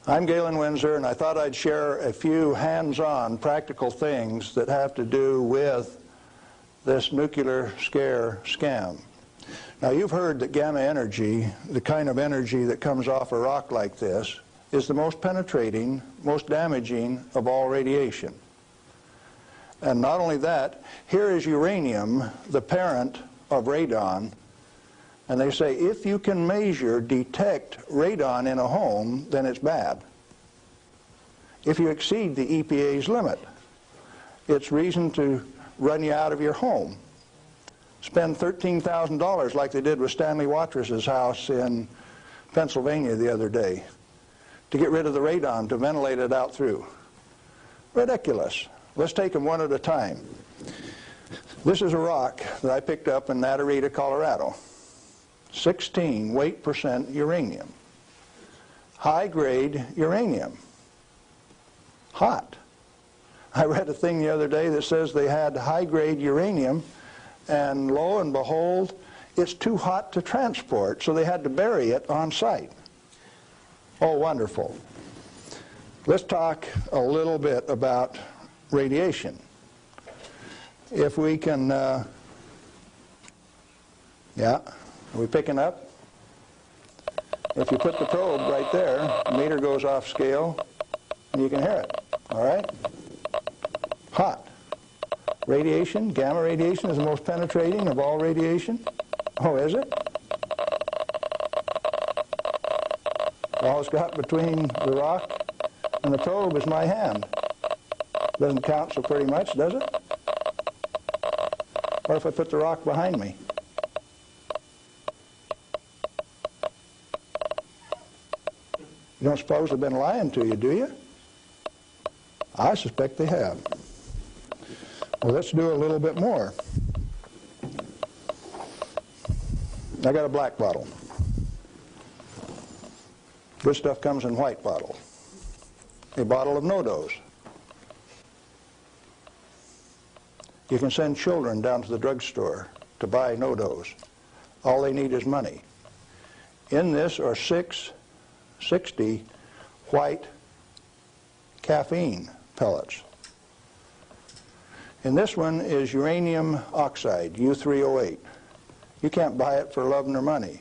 I'm Galen Winsor, and I thought I'd share a few hands-on practical things that have to do with this nuclear scare scam. Now, you've heard that gamma energy, the kind of energy that comes off a rock like this, is the most penetrating, most damaging of all radiation. And not only that, here is uranium, the parent of radon, and they say if you can detect radon in a home, then it's bad. If you exceed the EPA's limit, it's reason to run you out of your home. Spend $13,000 like they did with Stanley Watrous' house in Pennsylvania the other day to get rid of the radon, to ventilate it out through. Ridiculous. Let's take them one at a time. This is a rock that I picked up in Natarita, Colorado. 16 weight % uranium. High-grade uranium. Hot. I read a thing the other day that says they had high-grade uranium, and lo and behold, it's too hot to transport, so they had to bury it on site. Oh, wonderful. Let's talk a little bit about radiation. If we can, yeah, are we picking up? If you put the probe right there, the meter goes off scale, and you can hear it, all right? Hot. Radiation, gamma radiation is the most penetrating of all radiation. Oh, is it? All it's got between the rock and the probe is my hand. Doesn't count so pretty much, does it? What if I put the rock behind me? You don't suppose they've been lying to you, do you? I suspect they have. Well, let's do a little bit more. I got a black bottle. Good stuff comes in white bottle. A bottle of no-dose. You can send children down to the drugstore to buy no-dose. All they need is money. In this are 60 white caffeine pellets. In this one is uranium oxide, U3O8. You can't buy it for love nor money.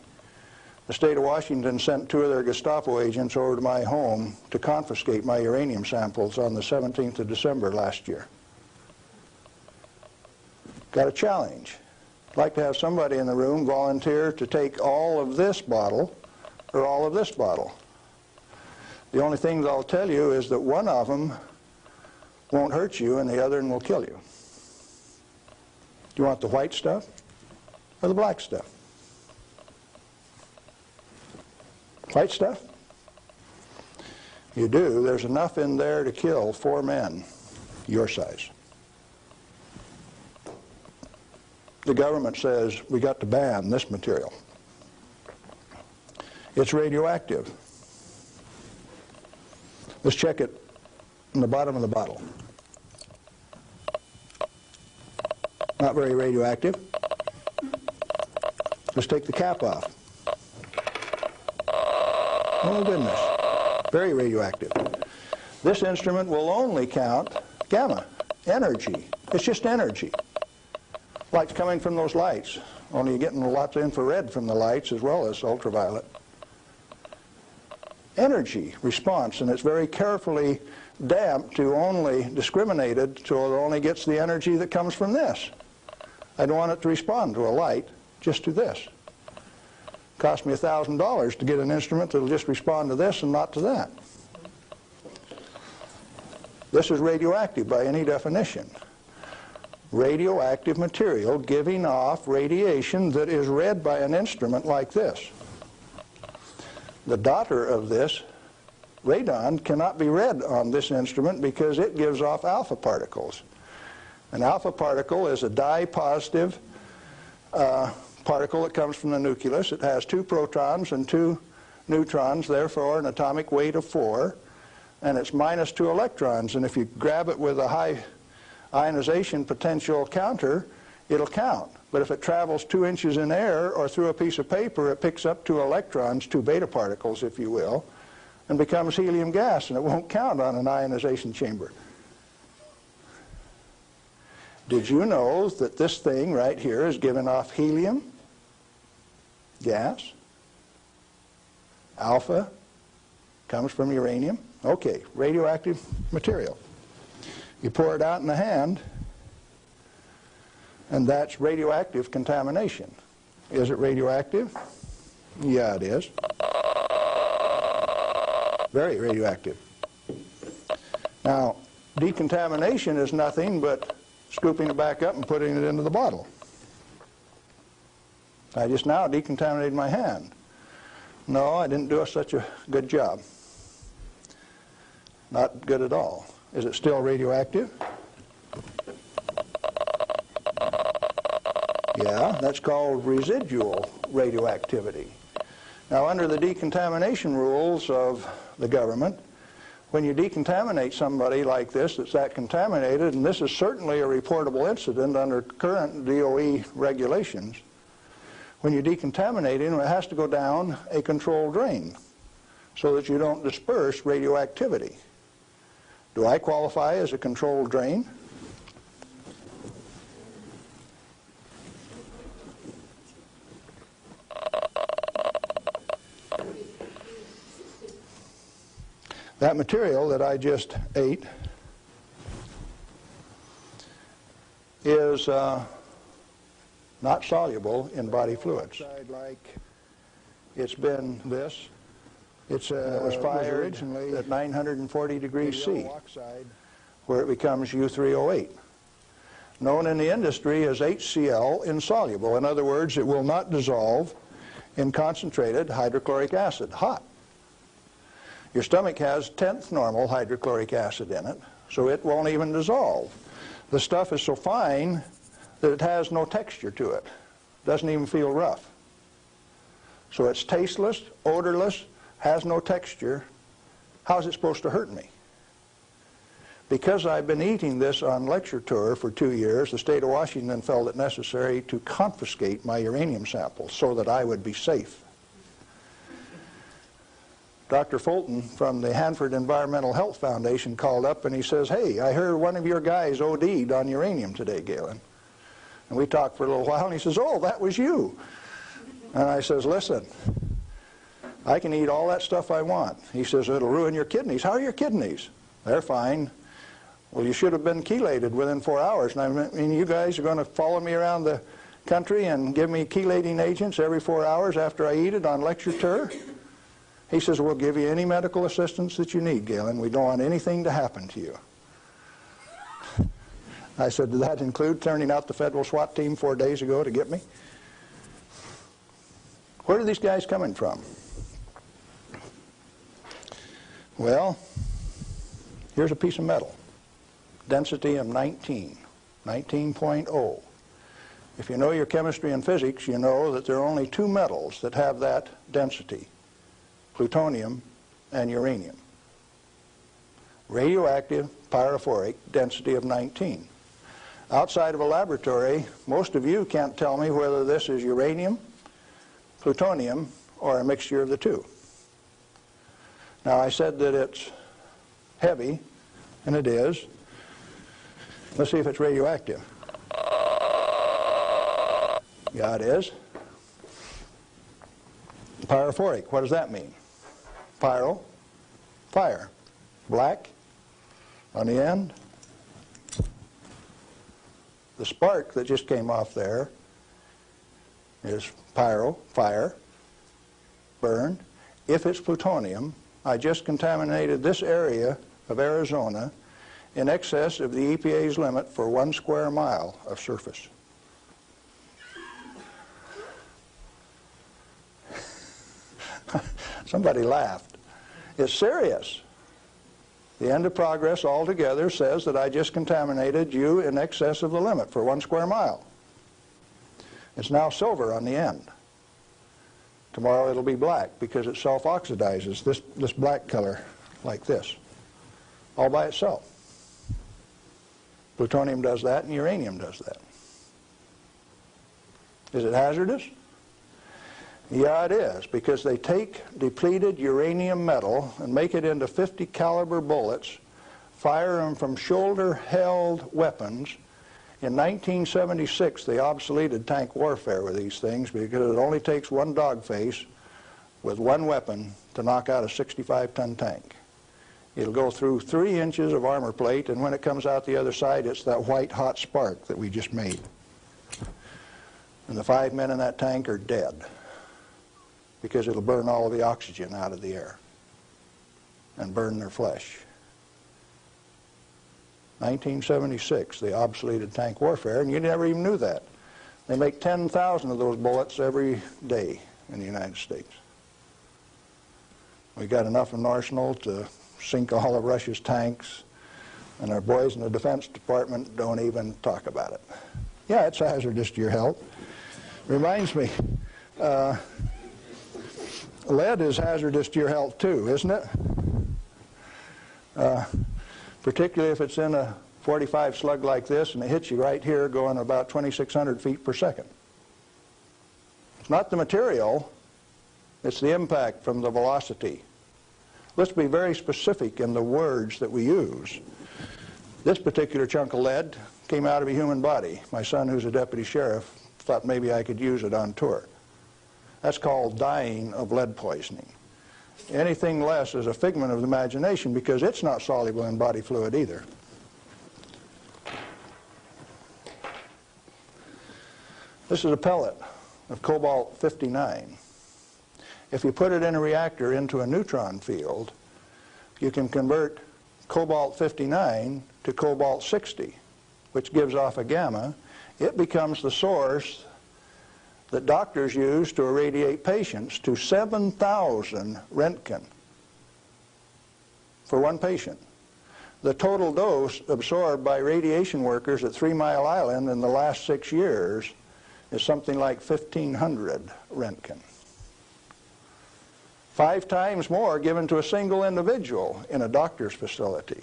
The state of Washington sent 2 of their Gestapo agents over to my home to confiscate my uranium samples on the 17th of December last year. Got a challenge. I'd like to have somebody in the room volunteer to take all of this bottle or all of this bottle. The only thing that I'll tell you is that one of them won't hurt you and the other one will kill you. Do you want the white stuff or the black stuff? White stuff? You do. There's enough in there to kill 4 men your size. The government says we got to ban this material. It's radioactive. Let's check it in the bottom of the bottle. Not very radioactive. Let's take the cap off. Oh goodness, very radioactive. This instrument will only count gamma, energy. It's just energy. Light's coming from those lights, only you're getting lots of infrared from the lights as well as ultraviolet. Energy response, and it's very carefully damped to only discriminated so it only gets the energy that comes from this. I don't want it to respond to a light, just to this. Cost me $1,000 to get an instrument that will just respond to this and not to that. This is radioactive by any definition. Radioactive material giving off radiation that is read by an instrument like this. The daughter of this, radon, cannot be read on this instrument because it gives off alpha particles. An alpha particle is a dye-positive particle that comes from the nucleus. It has 2 protons and 2 neutrons, therefore an atomic weight of 4, and it's minus 2 electrons. And if you grab it with a high ionization potential counter, it'll count. But if it travels 2 inches in air or through a piece of paper, it picks up 2 electrons, 2 beta particles, if you will, and becomes helium gas, and it won't count on an ionization chamber. Did you know that this thing right here is giving off helium gas? Alpha comes from uranium. Okay, radioactive material. You pour it out in the hand, and that's radioactive contamination. Is it radioactive? Yeah, it is. Very radioactive. Now, decontamination is nothing but scooping it back up and putting it into the bottle. I just now decontaminated my hand. No, I didn't do such a good job. Not good at all. Is it still radioactive? Yeah, that's called residual radioactivity. Now, under the decontamination rules of the government, when you decontaminate somebody like this that's that contaminated, and this is certainly a reportable incident under current DOE regulations, when you decontaminate him, it has to go down a controlled drain so that you don't disperse radioactivity. Do I qualify as a controlled drain? That material that I just ate is not soluble in body fluids. Like it's been this. It was fired originally at 940 degrees C, where it becomes U3O8, known in the industry as HCl insoluble. In other words, it will not dissolve in concentrated hydrochloric acid, hot. Your stomach has 10th normal hydrochloric acid in it, so it won't even dissolve. The stuff is so fine that it has no texture to it. Doesn't even feel rough. So it's tasteless, odorless, has no texture. How's it supposed to hurt me? Because I've been eating this on lecture tour for 2 years, the state of Washington felt it necessary to confiscate my uranium samples so that I would be safe. Dr. Fulton from the Hanford Environmental Health Foundation called up and he says, "Hey, I heard one of your guys OD'd on uranium today, Galen." And we talked for a little while and he says, "Oh, that was you." And I says, "Listen, I can eat all that stuff I want." He says, "It'll ruin your kidneys." "How are your kidneys?" "They're fine." "Well, you should have been chelated within 4 hours. And I mean, you guys are going to follow me around the country and give me chelating agents every 4 hours after I eat it on lecture tour?" He says, "We'll give you any medical assistance that you need, Galen. We don't want anything to happen to you." I said, "Did that include turning out the federal SWAT team 4 days ago to get me?" Where are these guys coming from? Well, here's a piece of metal. Density of 19.0. If you know your chemistry and physics, you know that there are only 2 metals that have that density: plutonium and uranium. Radioactive, pyrophoric, density of 19. Outside of a laboratory, most of you can't tell me whether this is uranium, plutonium, or a mixture of the two. Now, I said that it's heavy, and it is. Let's see if it's radioactive. Yeah, it is. Pyrophoric, what does that mean? Pyro, fire. Black on the end. The spark that just came off there is pyro, fire, burn. If it's plutonium, I just contaminated this area of Arizona in excess of the EPA's limit for 1 square mile of surface. Somebody laughed. It's serious. The end of progress altogether says that I just contaminated you in excess of the limit for 1 square mile. It's now silver on the end. Tomorrow it'll be black because it self-oxidizes, this black color, like this, all by itself. Plutonium does that and uranium does that. Is it hazardous? Yeah, it is, because they take depleted uranium metal and make it into 50 caliber bullets, fire them from shoulder-held weapons. In 1976, they obsoleted tank warfare with these things because it only takes one dog face with one weapon to knock out a 65-ton tank. It'll go through 3 inches of armor plate, and when it comes out the other side, it's that white hot spark that we just made. And the 5 men in that tank are dead because it'll burn all of the oxygen out of the air and burn their flesh. 1976, they obsoleted tank warfare, and you never even knew that. They make 10,000 of those bullets every day in the United States. We got enough in arsenal to sink all of Russia's tanks, and our boys in the Defense Department don't even talk about it. Yeah, it's hazardous to your health. Reminds me, lead is hazardous to your health too, isn't it? Particularly if it's in a 45 slug like this and it hits you right here going about 2,600 feet per second. It's not the material, it's the impact from the velocity. Let's be very specific in the words that we use. This particular chunk of lead came out of a human body. My son, who's a deputy sheriff, thought maybe I could use it on tour. That's called dying of lead poisoning. Anything less is a figment of the imagination because it's not soluble in body fluid either. This is a pellet of cobalt-59. If you put it in a reactor into a neutron field, you can convert cobalt-59 to cobalt-60, which gives off a gamma. It becomes the source that doctors use to irradiate patients to 7,000 Roentgen for one patient. The total dose absorbed by radiation workers at 3 Mile Island in the last 6 years is something like 1,500 Roentgen. 5 times more given to a single individual in a doctor's facility.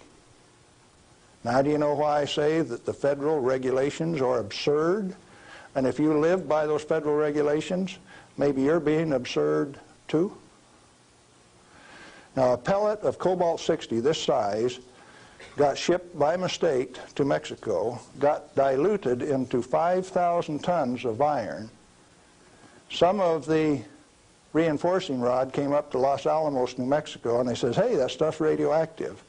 Now, do you know why I say that the federal regulations are absurd? And if you live by those federal regulations, maybe you're being absurd too? Now, a pellet of cobalt-60 this size got shipped by mistake to Mexico, got diluted into 5,000 tons of iron. Some of the reinforcing rod came up to Los Alamos, New Mexico, and they says, hey, that stuff's radioactive.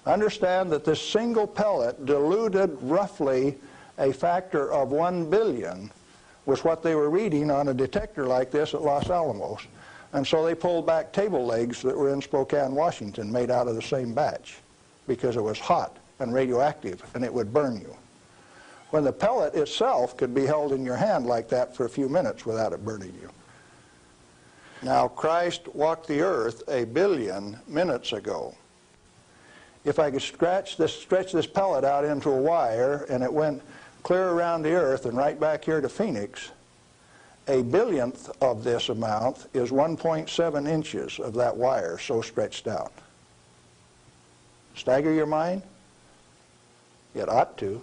Understand that this single pellet diluted roughly a factor of 1 billion was what they were reading on a detector like this at Los Alamos. And so they pulled back table legs that were in Spokane, Washington, made out of the same batch because it was hot and radioactive and it would burn you. When the pellet itself could be held in your hand like that for a few minutes without it burning you. Now, Christ walked the earth 1 billion minutes ago. If I could stretch this pellet out into a wire and it went clear around the earth and right back here to Phoenix, 1 billionth of this amount is 1.7 inches of that wire so stretched out. Stagger your mind? It ought to.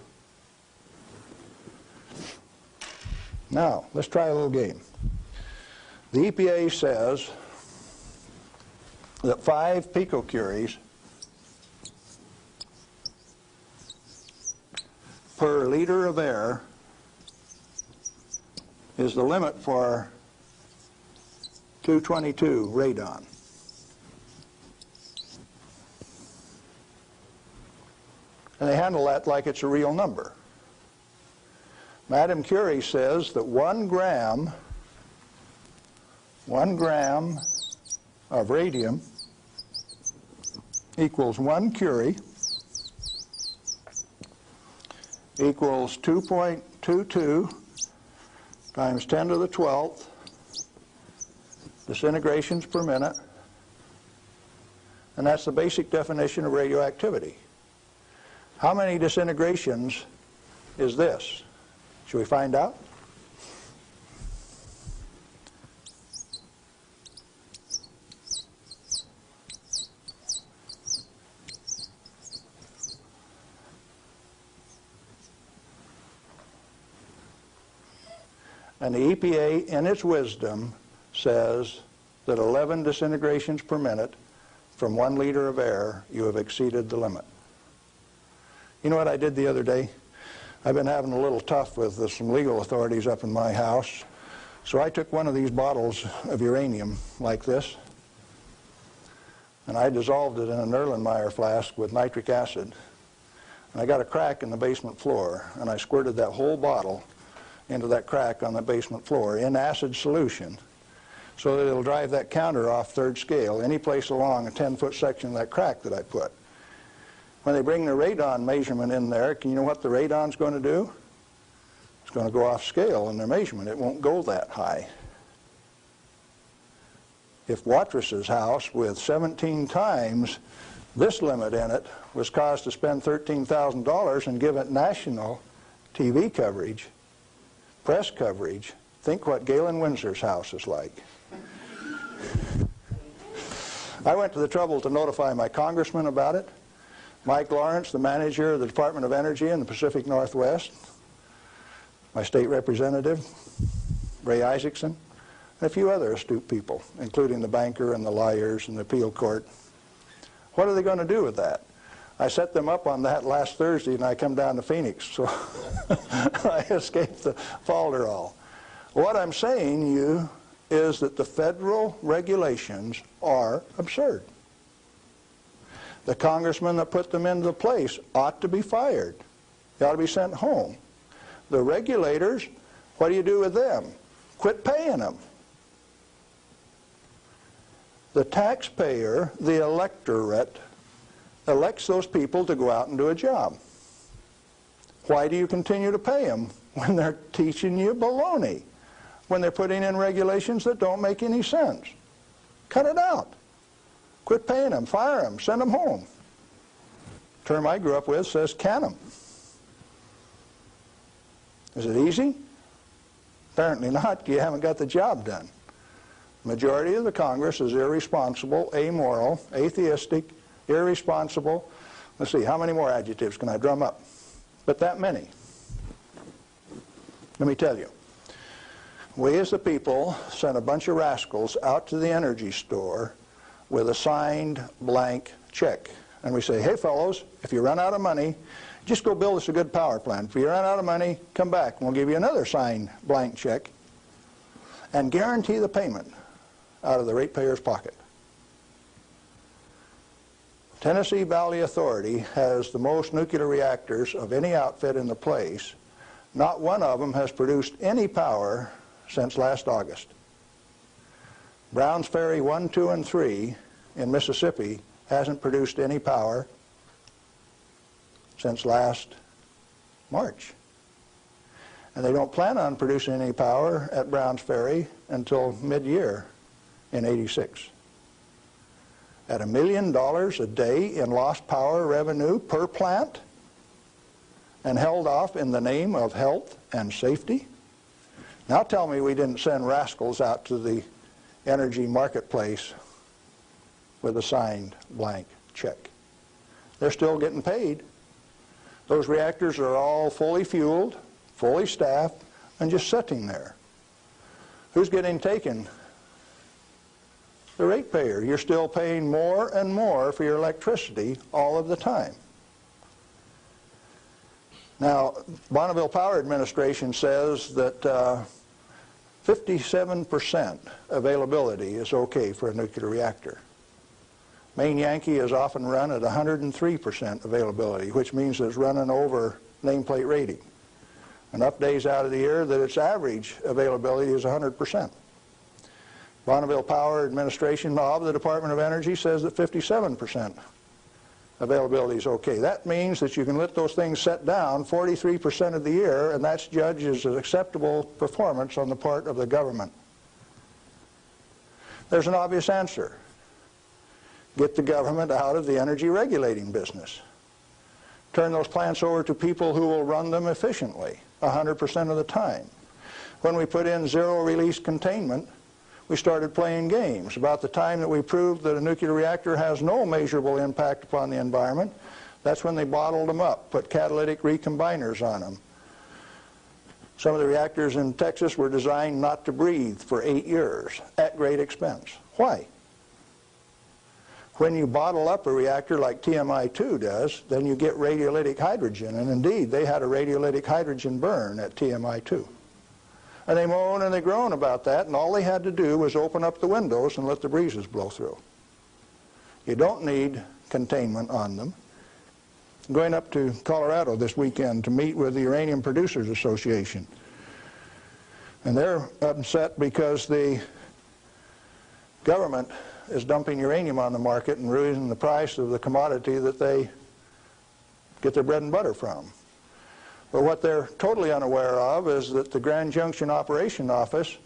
Now, let's try a little game. The EPA says that 5 picocuries per liter of air is the limit for 222 radon. And they handle that like it's a real number. Madame Curie says that 1 gram of radium equals 1 curie equals 2.22 times 10 to the 12th disintegrations per minute, and that's the basic definition of radioactivity. How many disintegrations is this? Should we find out? And the EPA, in its wisdom, says that 11 disintegrations per minute from 1 liter of air, you have exceeded the limit. You know what I did the other day? I've been having a little tough with some legal authorities up in my house. So I took one of these bottles of uranium like this, and I dissolved it in an Erlenmeyer flask with nitric acid. And I got a crack in the basement floor, and I squirted that whole bottle into that crack on the basement floor in acid solution so that it'll drive that counter off third scale any place along a 10-foot section of that crack that I put. When they bring the radon measurement in there, you know what the radon's going to do? It's going to go off scale in their measurement. It won't go that high. If Watrous' house with 17 times this limit in it was caused to spend $13,000 and give it national TV coverage, press coverage, think what Galen Winsor's house is like. I went to the trouble to notify my congressman about it, Mike Lawrence, the manager of the Department of Energy in the Pacific Northwest, my state representative, Ray Isaacson, and a few other astute people, including the banker and the lawyers and the appeal court. What are they going to do with that? I set them up on that last Thursday, and I come down to Phoenix, so I escaped the falderall. What I'm saying to you is that the federal regulations are absurd. The congressman that put them into place ought to be fired. They ought to be sent home. The regulators, what do you do with them? Quit paying them. The taxpayer, the electorate, elects those people to go out and do a job. Why do you continue to pay them when they're teaching you baloney? When they're putting in regulations that don't make any sense? Cut it out. Quit paying them, fire them, send them home. The term I grew up with says can them. Is it easy? Apparently not. You haven't got the job done. The majority of the Congress is irresponsible, amoral, atheistic, irresponsible. Let's see, how many more adjectives can I drum up? But that many. Let me tell you. We as the people sent a bunch of rascals out to the energy store with a signed blank check. And we say, hey fellows, if you run out of money, just go build us a good power plant. If you run out of money, come back and we'll give you another signed blank check and guarantee the payment out of the ratepayer's pocket. Tennessee Valley Authority has the most nuclear reactors of any outfit in the place. Not one of them has produced any power since last August. Browns Ferry 1, 2, and 3 in Mississippi hasn't produced any power since last March. And they don't plan on producing any power at Browns Ferry until mid-year in '86. At $1 million a day in lost power revenue per plant and held off in the name of health and safety? Now tell me we didn't send rascals out to the energy marketplace with a signed blank check. They're still getting paid. Those reactors are all fully fueled, fully staffed, and just sitting there. Who's getting taken? The ratepayer. You're still paying more and more for your electricity all of the time. Now, Bonneville Power Administration says that 57% availability is okay for a nuclear reactor. Maine Yankee is often run at 103% availability, which means it's running over nameplate rating. Enough days out of the year that its average availability is 100%. Bonneville Power Administration of the Department of Energy says that 57% availability is okay. That means that you can let those things set down 43% of the year, and that's judged as an acceptable performance on the part of the government. There's an obvious answer. Get the government out of the energy regulating business. Turn those plants over to people who will run them efficiently 100% of the time. When we put in zero-release containment, we started playing games. About the time that we proved that a nuclear reactor has no measurable impact upon the environment, that's when they bottled them up, put catalytic recombiners on them. Some of the reactors in Texas were designed not to breathe for 8 years at great expense. Why? When you bottle up a reactor like TMI-2 does, then you get radiolytic hydrogen, and indeed they had a radiolytic hydrogen burn at TMI-2. And they moan and they groan about that, and all they had to do was open up the windows and let the breezes blow through. You don't need containment on them. I'm going up to Colorado this weekend to meet with the Uranium Producers Association. And they're upset because the government is dumping uranium on the market and raising the price of the commodity that they get their bread and butter from. But what they're totally unaware of is that the Grand Junction Operation Office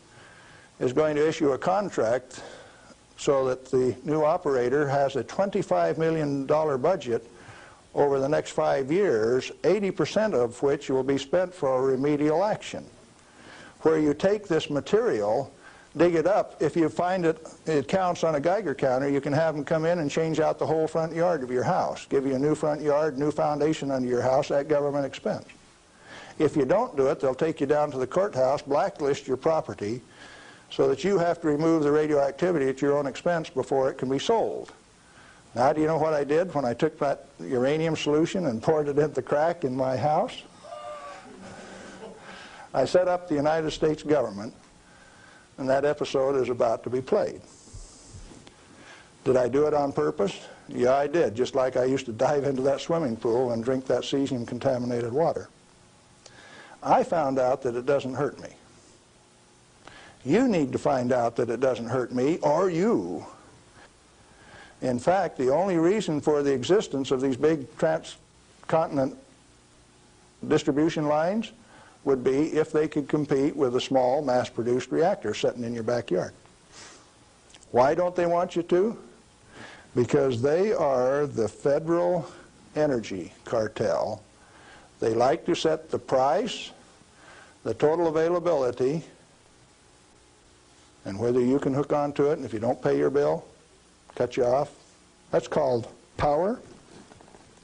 is going to issue a contract so that the new operator has a $25 million budget over the next 5 years, 80% of which will be spent for remedial action, where you take this material, dig it up. If you find it counts on a Geiger counter, you can have them come in and change out the whole front yard of your house, give you a new front yard, new foundation under your house at government expense. If you don't do it, they'll take you down to the courthouse, blacklist your property, so that you have to remove the radioactivity at your own expense before it can be sold. Now, do you know what I did when I took that uranium solution and poured it into the crack in my house? I set up the United States government, and that episode is about to be played. Did I do it on purpose? Yeah, I did, just like I used to dive into that swimming pool and drink that cesium-contaminated water. I found out that it doesn't hurt me. You need to find out that it doesn't hurt me, or you. In fact, the only reason for the existence of these big transcontinent distribution lines would be if they could compete with a small mass-produced reactor sitting in your backyard. Why don't they want you to? Because they are the federal energy cartel. They like to set the price, the total availability, and whether you can hook onto it, and if you don't pay your bill, cut you off. That's called power,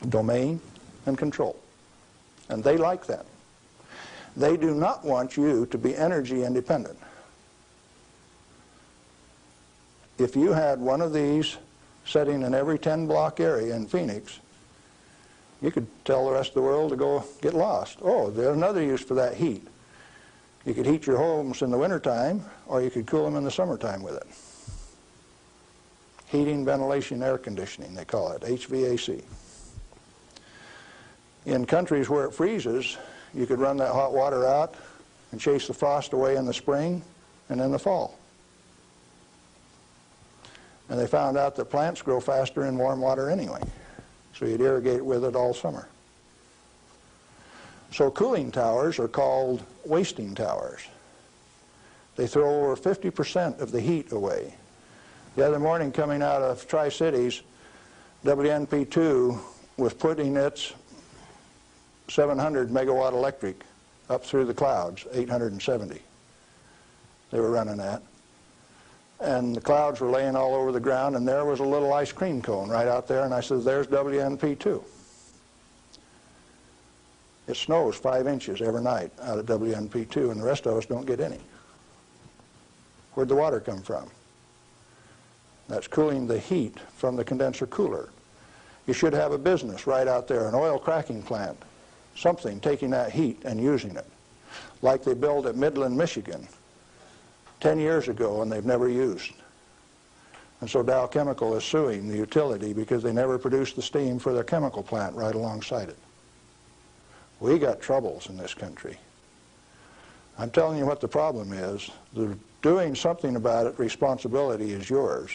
domain, and control. And they like that. They do not want you to be energy independent. If you had one of these sitting in every 10-block area in Phoenix, you could tell the rest of the world to go get lost. Oh, there's another use for that heat. You could heat your homes in the wintertime, or you could cool them in the summertime with it. Heating, ventilation, air conditioning, they call it, HVAC. In countries where it freezes, you could run that hot water out and chase the frost away in the spring and in the fall. And they found out that plants grow faster in warm water anyway, so you'd irrigate with it all summer. So cooling towers are called wasting towers. They throw over 50% of the heat away. The other morning, coming out of Tri-Cities, WNP2 was putting its 700 megawatt electric up through the clouds, 870 they were running at. And the clouds were laying all over the ground, and there was a little ice cream cone right out there, and I said, there's WNP2. It snows 5 inches every night out at WNP2, and the rest of us don't get any. Where'd the water come from? That's cooling the heat from the condenser cooler. You should have a business right out there, an oil cracking plant, something taking that heat and using it, like they built at Midland, Michigan 10 years ago and they've never used. And so Dow Chemical is suing the utility because they never produced the steam for their chemical plant right alongside it. We got troubles in this country. I'm telling you what the problem is. Doing something about it, responsibility is yours.